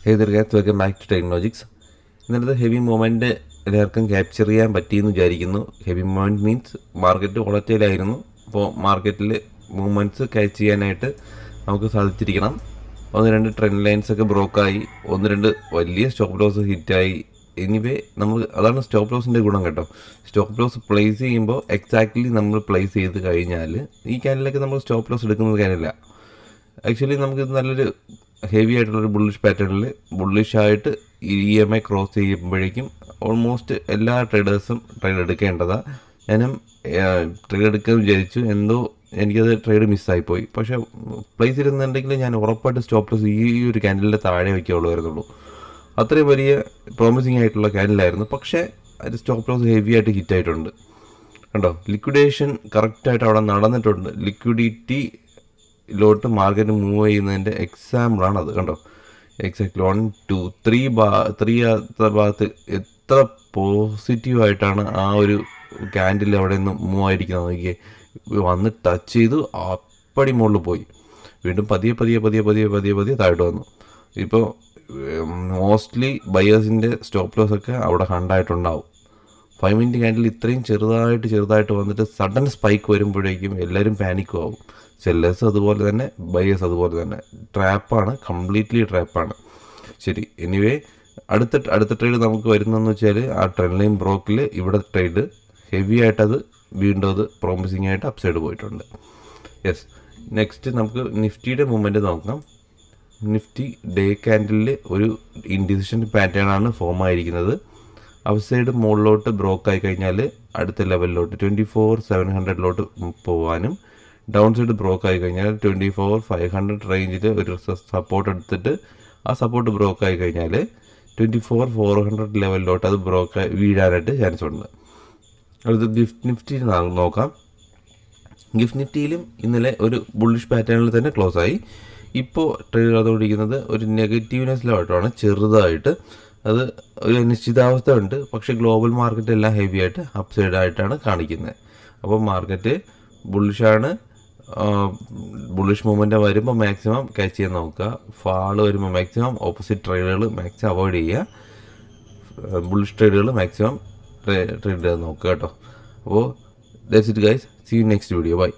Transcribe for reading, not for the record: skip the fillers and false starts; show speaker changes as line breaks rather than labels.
Welcome back to ടെക്നോളജിക്സ്. ഇന്നലത്തെ heavy moment എല്ലാവർക്കും capture ചെയ്യാൻ പറ്റിയെന്ന് വിചാരിക്കുന്നു. ഹെവി മൊമെൻറ്റ് മീൻസ് മാർക്കറ്റ് വോളറ്റൈലായിരുന്നു. അപ്പോൾ മാർക്കറ്റിൽ മൂവ്മെൻറ്റ്സ് ക്യാച്ച് ചെയ്യാനായിട്ട് നമുക്ക് സാധിച്ചിരിക്കണം. ഒന്ന് രണ്ട് ട്രെൻഡ് ലൈൻസൊക്കെ ബ്രോക്കായി, ഒന്ന് രണ്ട് വലിയ സ്റ്റോപ്പ് ലോസ് ഹിറ്റായി. എനിവേ നമ്മൾ അതാണ് സ്റ്റോപ്പ് ലോസിൻ്റെ ഗുണം കേട്ടോ. സ്റ്റോപ്പ് ലോസ് പ്ലേസ് ചെയ്യുമ്പോൾ എക്സാക്ട്ലി നമ്മൾ പ്ലേസ് ചെയ്ത് കഴിഞ്ഞാൽ ഈ ക്യാനിലൊക്കെ നമ്മൾ സ്റ്റോപ്പ് ലോസ് എടുക്കുന്നത് കാര്യമില്ല. ആക്ച്വലി നമുക്കിത് നല്ലൊരു ഹെവി ആയിട്ടുള്ളൊരു ബുള്ളിഷ് പാറ്റേണിൽ ബുള്ളിഷായിട്ട് EMI ക്രോസ് ചെയ്യുമ്പോഴേക്കും ഓൾമോസ്റ്റ് എല്ലാ ട്രേഡേഴ്സും ട്രേഡ് എടുക്കേണ്ടതാണ്. ഞാനും ട്രേഡ് എടുക്കാൻ വിചാരിച്ചു, എന്തോ എനിക്കത് ട്രേഡ് മിസ്സായിപ്പോയി. പക്ഷേ പ്ലേസ് ഇരുന്നുണ്ടെങ്കിൽ ഞാൻ ഉറപ്പായിട്ട് സ്റ്റോപ്പ് ലോസ് ഈ ഒരു ക്യാൻഡലിൻ്റെ താഴെ വയ്ക്കുകയുള്ളൂ വരുന്നുള്ളൂ. അത്രയും വലിയ പ്രോമിസിങ് ആയിട്ടുള്ള ക്യാൻഡലായിരുന്നു. പക്ഷേ അത് സ്റ്റോപ്പ് ലോസ് ഹെവി ആയിട്ട് ഹിറ്റായിട്ടുണ്ട് കണ്ടോ. ലിക്വിഡേഷൻ കറക്റ്റായിട്ട് അവിടെ നടന്നിട്ടുണ്ട്. ലിക്വിഡിറ്റി ലോട്ട് മാർക്കറ്റ് മൂവ് ചെയ്യുന്നതിൻ്റെ എക്സാമ്പിളാണ് അത് കണ്ടോ. എക്സാക്ട്ലി 1 2 3 ഭാഗത്ത് എത്ര പോസിറ്റീവായിട്ടാണ് ആ ഒരു ക്യാൻഡിൽ അവിടെ നിന്ന് മൂവ് ആയിരിക്കുന്നത് നോക്കിയേ. വന്ന് ടച്ച് ചെയ്തു, അപ്പടി മുകളിൽ പോയി, വീണ്ടും പതിയെ താഴോട്ട് വന്നു. ഇപ്പോൾ മോസ്റ്റ്ലി ബയേഴ്സിൻ്റെ സ്റ്റോപ്പ് ലോസ് ഒക്കെ അവിടെ കണ്ടായിട്ടുണ്ടാവും. 5 മിനിറ്റ് ക്യാൻഡിൽ ഇത്രയും ചെറുതായിട്ട് വന്നിട്ട് സഡൻ സ്പൈക്ക് വരുമ്പോഴേക്കും എല്ലാവരും പാനിക്കും ആവും. സെല്ലേഴ്സ് അതുപോലെ തന്നെ, ബയേഴ്സ് അതുപോലെ തന്നെ. ട്രാപ്പാണ്, കംപ്ലീറ്റ്ലി ട്രാപ്പാണ്. ശരി, എനിവേ അടുത്ത ട്രേഡ് നമുക്ക് വരുന്നതെന്ന് വെച്ചാൽ ആ ട്രെൻഡ് ലൈൻ ബ്രോക്കിൽ ഇവിടെ ട്രേഡ് ഹെവി ആയിട്ടത് വീണ്ടും അത് പ്രോമിസിങ് ആയിട്ട് അപ്സൈഡ് പോയിട്ടുണ്ട്. യെസ്, നെക്സ്റ്റ് നമുക്ക് നിഫ്റ്റിയുടെ മൂവ്മെൻറ്റ് നോക്കാം. നിഫ്റ്റി ഡേ ക്യാൻഡിലിൽ ഒരു ഇൻഡിസിഷൻ പാറ്റേൺ ആണ് ഫോം ആയിരിക്കുന്നത്. ഔട്ട്സൈഡ് മുകളിലോട്ട് ബ്രോക്ക് ആയി കഴിഞ്ഞാൽ അടുത്ത ലെവലിലോട്ട് 24,700 പോകാനും, ഡൗൺ സൈഡ് ബ്രോക്ക് ആയി കഴിഞ്ഞാൽ 24,500 റേഞ്ചിൽ ഒരു സപ്പോർട്ട് എടുത്തിട്ട് ആ സപ്പോർട്ട് ബ്രോക്ക് ആയി കഴിഞ്ഞാൽ 24,400 ലെവലിലോട്ട് അത് ബ്രോക്ക് വീഴാനായിട്ട് ചാൻസ് ഉണ്ട്. അടുത്ത് ഗിഫ്റ്റ് നിഫ്റ്റി നോക്കാം. ഗിഫ്റ്റ് നിഫ്റ്റിയിലും ഇന്നലെ ഒരു ബുള്ളിഷ് പാറ്റേണിൽ തന്നെ ക്ലോസ് ആയി. ഇപ്പോൾ ട്രേഡ് ചെയ്തുകൊണ്ടിരിക്കുന്നത് ഒരു നെഗറ്റീവ്നെസ്സിലോട്ടാണ് ചെറുതായിട്ട്. അത് ഒരു അനിശ്ചിതാവസ്ഥ ഉണ്ട്. പക്ഷേ ഗ്ലോബൽ മാർക്കറ്റ് എല്ലാം ഹെവി ആയിട്ട് അപ്സൈഡായിട്ടാണ് കാണിക്കുന്നത്. അപ്പോൾ മാർക്കറ്റ് ബുള്ളിഷാണ്. ബുള്ളിഷ് മൂവ്മെൻറ്റ് വരുമ്പോൾ മാക്സിമം ക്യാച്ച് ചെയ്യാൻ നോക്കുക. ഫാള് വരുമ്പോൾ മാക്സിമം ഓപ്പോസിറ്റ് ട്രേഡുകൾ മാക്സിമം അവോയ്ഡ് ചെയ്യുക. ബുള്ളിഷ് ട്രേഡുകൾ മാക്സിമം ട്രേഡ് ചെയ്ത് നോക്കുക കേട്ടോ. അപ്പോൾ that's it guys. See you next video. By.